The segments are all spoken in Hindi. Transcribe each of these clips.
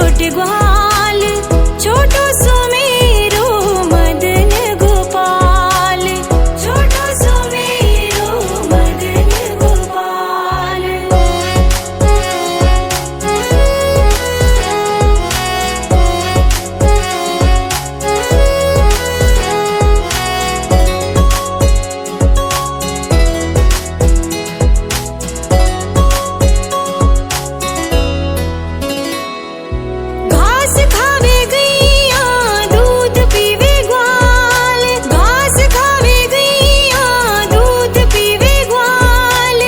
छोटे ग्वाल, छोटो सुमेरो मदन गोपाल, छोटो सुमेरो मदन गोपाल। घास खावे गैया दूध पीवे ग्वाल, घास खावे गैया दूध पीवे ग्वाल,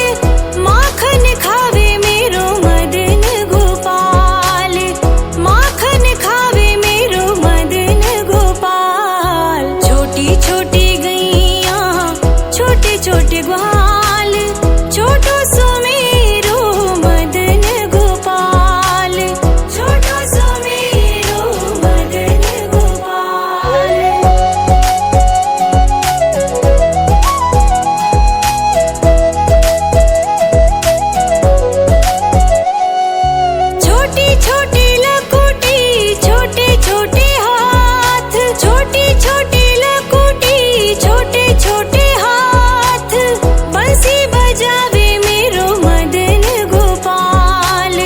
माखन खावे मेरो मदन गोपाल, माखन खावे मेरो मदन गोपाल। छोटी छोटी गैया छोटे छोटे ग्वाल, छोटो सुमेरो मदन गोपाल, छोटो सुमेरो मदन गोपाल। छोटी छोटी लकुटी छोटे छोटे हाथ, छोटी छोटी लकुटी छोटे छोटे हाथ, बंसी बजावे मेरो मदन गोपाल,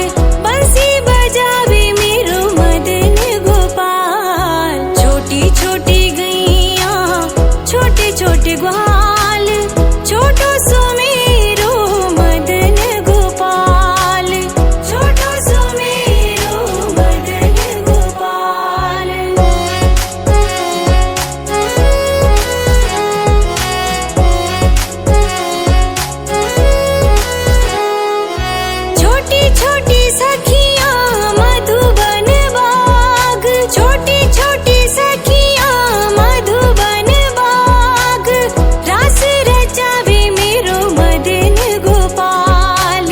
बंसी बजावे मेरो मदन गोपाल। छोटी छोटी गैया छोटे छोटे ग्वाल, छोटो सुमेरो मदन गोपाल, छोटो सुमेरो मदन गोपाल। छोटी छोटी सखियां मधुबन बाग, छोटी छोटी सखियां मधुबन बाग, रास रचावे मेरो मदन गोपाल,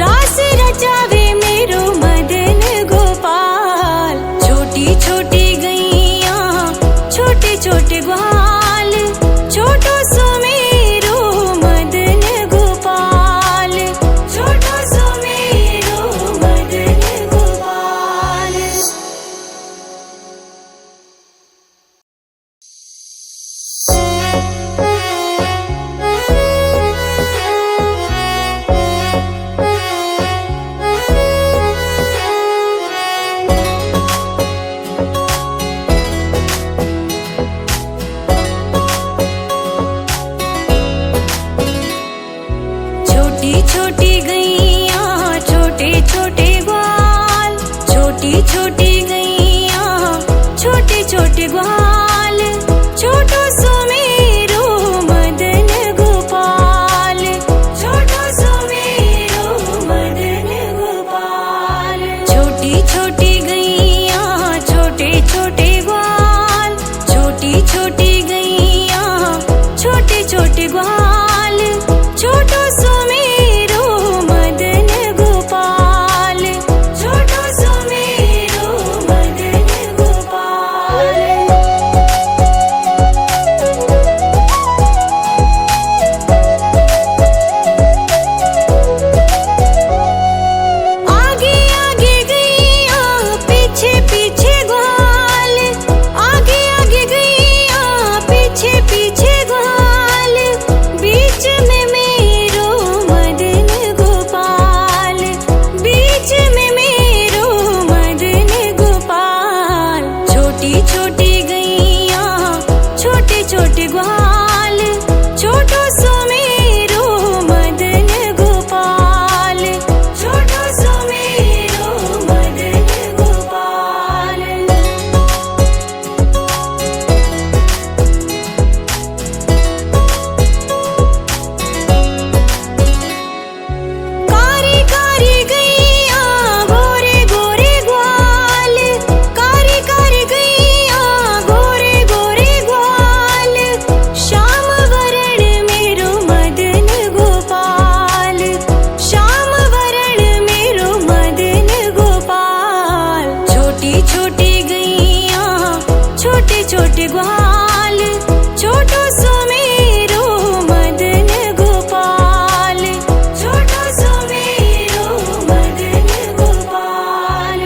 रास रचावे मेरो मदन गोपाल। छोटी छोटी गैया छोटे छोटे ग्वाल, छोटो सुमेरो मदन गोपाल, छोटो सुमेरो मदन गोपाल। छोटी छोटी गैया छोटे छोटे ग्वाल, छोटी छोटी गैया छोटे छोटे ग्वाल, छोटो सुमेरो मदन गोपाल, छोटो सुमेरो मदन गोपाल। छोटी छोटी गैया छोटे छोटे ग्वाल, छोटी छोटी गैया छोटे छोटे ग्वाल, छोटो सुमेरो मदन गोपाल, छोटो सुमेरो मदन गोपाल। आगे आगे गैया पीछे पीछे ग्वाल, आगे आगे गैया पीछे पीछे ग्वाल, बीच में मेरो मदन गोपाल, बीच में मेरो मदन गोपाल। छोटी छोटी गैया छोटे छोटे ग्वाल, छोटो सुमेरो मदन गोपाल, छोटो सुमेरो मदन गोपाल। कारी कारी गैया गोरे गोरे ग्वाल, कारी कारी गैया गोरे गोरे ग्वाल, श्याम वरण मेरो मदन गोपाल, श्याम वरण मेरो मदन गोपाल। छोटी छोटी गैया छोटे छोटे ग्वाल, छोटो सुमेरो मदन गोपाल, छोटो सुमेरो मदन गोपाल।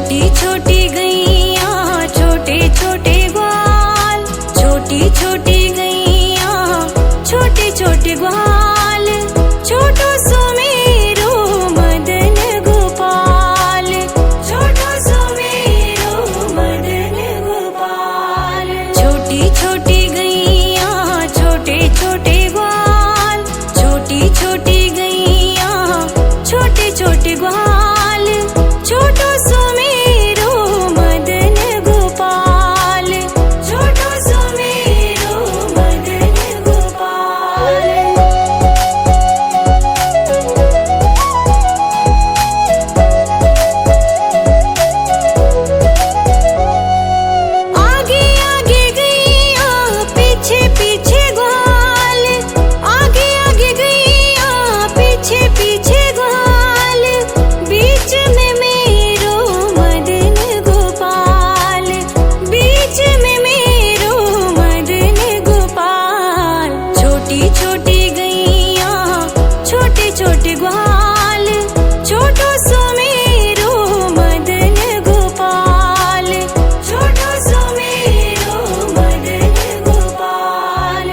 छोटी छोटी गैया छोटे छोटे ग्वाल, छोटी छोटी गैया छोटे छोटे ग्वाल, छोटो सो मेरो मदन गोपाल, छोटो सो मेरो मदन गोपाल। छोटी छोटी गैया छोटे छोटे ग्वाल, छोटी छोटी गैया छोटे छोटे ग्वाल, छोटो सो मेरो मदन गोपाल, छोटो सो मेरो मदन गोपाल। आगे आगे गैया पीछे पीछे ग्वाल, आगे आगे गैया पीछे पीछे ग्वाल, बीच में मेरो मदन गोपाल, बीच में मेरो मदन गोपाल। छोटी छोटी गैया छोटे छोटे ग्वाल, छोटो सो मेरो मदन गोपाल, छोटो सो मेरो मदन गोपाल।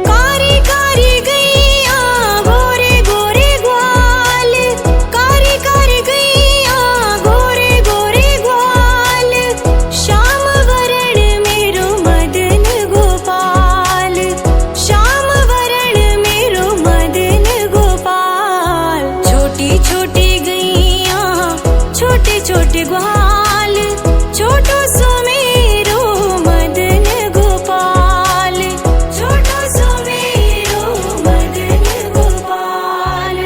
कारी कारी गैया गोरे गोरे ग्वाल, कारी कारी गैया गोरे गोरे ग्वाल, श्याम वरण मेरो मदन गोपाल, श्याम वरण मेरो मदन गोपाल। छोटी छोटी गैया छोटे छोटे ग्वाल, छोटो सो मेरो मदन गोपाल, छोटो सो मेरो मदन गोपाल।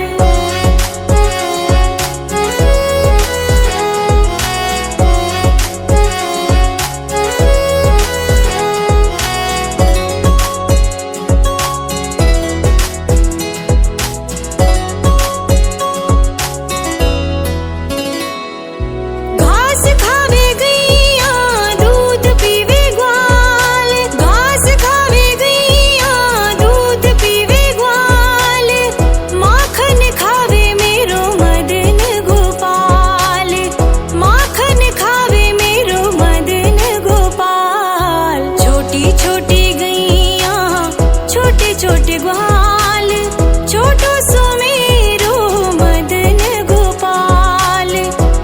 घास खावे गैया दूध पीवे ग्वाल, घास खावे गैया दूध पीवे ग्वाल, माखन खावे मेरो मदन गोपाल, माखन खावे मेरो मदन गोपाल। छोटी छोटी गैया छोटे छोटे ग्वाल, छोटो सो मेरो मदन गोपाल,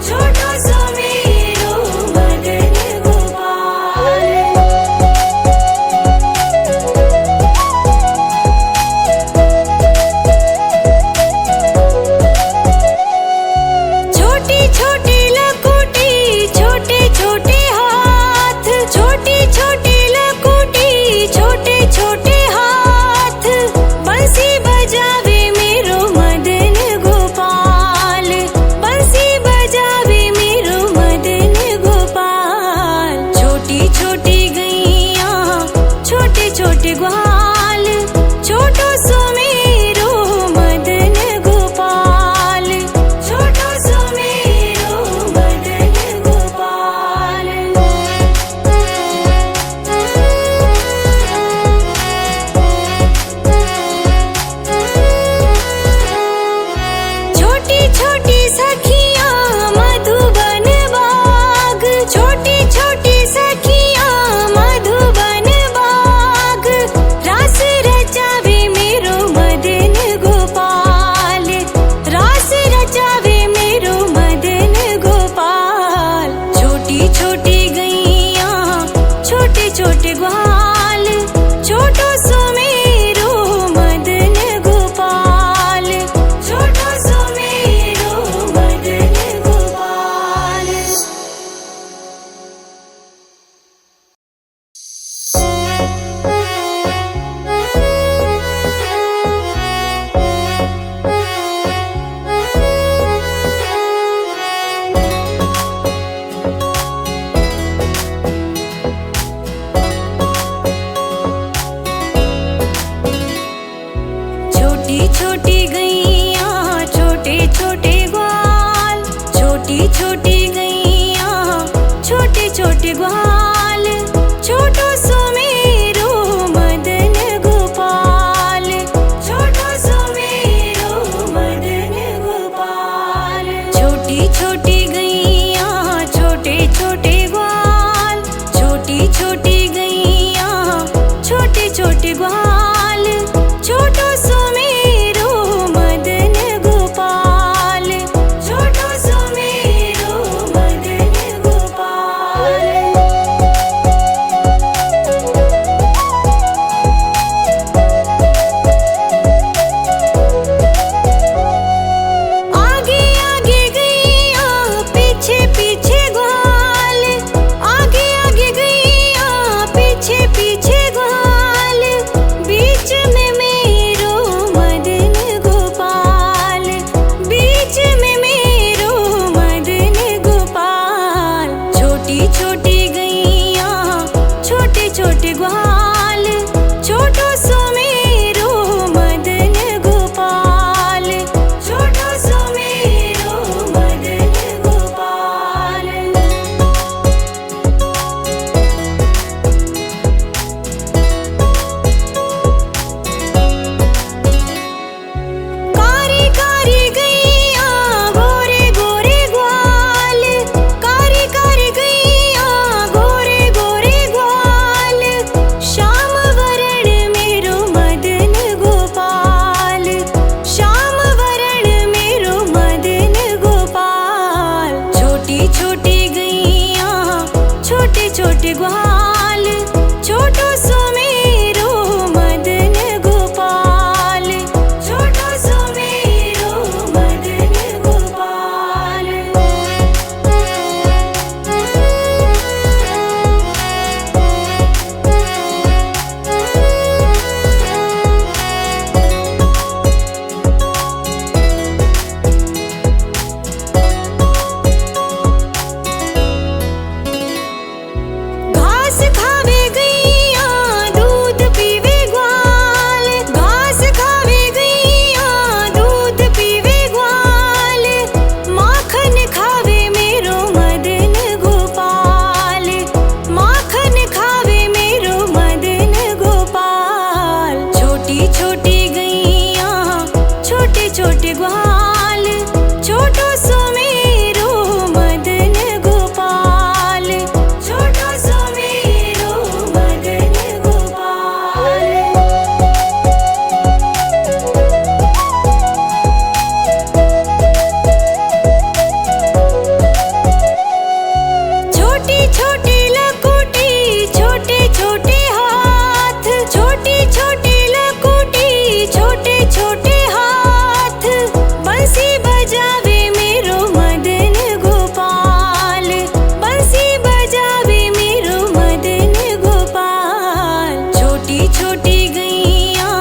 छोटो सो मेरो मदन गोपाल। छोटी छोटी लकुटी छोटे छोटे हाथ, छोटी छोटी लकुटी छोटे छोटे हाथ, बंसी बजावे मेरो मदन गोपाल, बंसी बजावे मेरो मदन गोपाल। छोटी छोटी गैया छोटे छोटे ग्वाल, छोटो सो मेरो मदन गोपाल, छोटो सो मेरो मदन गोपाल। छोटी छोटी सखियां मधुबन बाग, छोटी छोटी सखियां मधुबन बाग, रास ग्वाल, छोटो सुमेरो मदन गोपाल, छोटो सुमेरो मदन गोपाल। आगे आगे गैया पीछे पीछे ग्वाल, आगे आगे गैया पीछे पीछे ग्वाल, बीच में मेरो मदन गोपाल, बीच में मेरो मदन गोपाल। छोटी छोटी गैया छोटे छोटे ग्वाल, छोटो सुमेरो मदन गोपाल, छोटो सुमेरो मदन गोपाल। कारी कारी गैया गोरे गोरे ग्वाल, कारी कारी गैया गोरे गोरे ग्वाल, श्याम वरण मेरो मदन गोपाल, श्याम वरण मेरो मदन गोपाल। छोटी छोटी गैया छोटे छोटे ग्वाल, छोटो सुमेरो मदन गोपाल, छोटो सुमेरो मदन गोपाल। घास खावे गैया दूध पीवे ग्वाल, घास खावे गैया दूध पीवे ग्वाल, माखन खावे मेरो मदन गोपाल, माखन खावे मेरो मदन गोपाल। छोटी छोटी गैया छोटे छोटे ग्वाल, छोटो सुमेरो मदन गोपाल, छोटो सुमेरो मदन गोपाल। छोटी छोटी लकुटी छोटे छोटे हाथ, छोटी छोटी लकुटी छोटे छोटे हाथ, बंसी बजावे मेरो मदन गोपाल, बंसी बजावे मेरो मदन गोपाल। छोटी छोटी गैया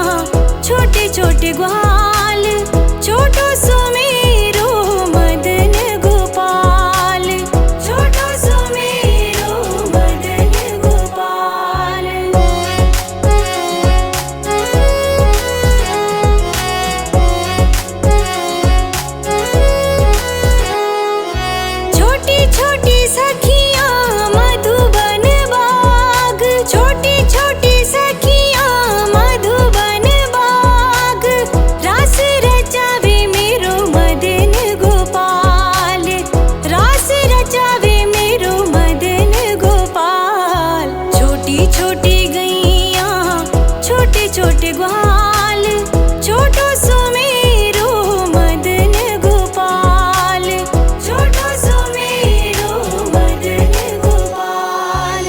छोटे छोटे ग्वाल, छोटो सुमेरो मदन गोपाल, छोटो सुमेरो मदन गोपाल। छोटी छोटी सखियाँ मधुबन बाग, छोटी छोटी सखियाँ मधुबन बाग, रास रचावे मेरो मदन गोपाल, रास रचावे मेरो मदन गोपाल। छोटी छोटी गैया छोटे छोटे ग्वाल, छोटो सुमेरो मदन गोपाल, छोटो सुमेरो मदन गोपाल।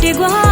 के गुहार।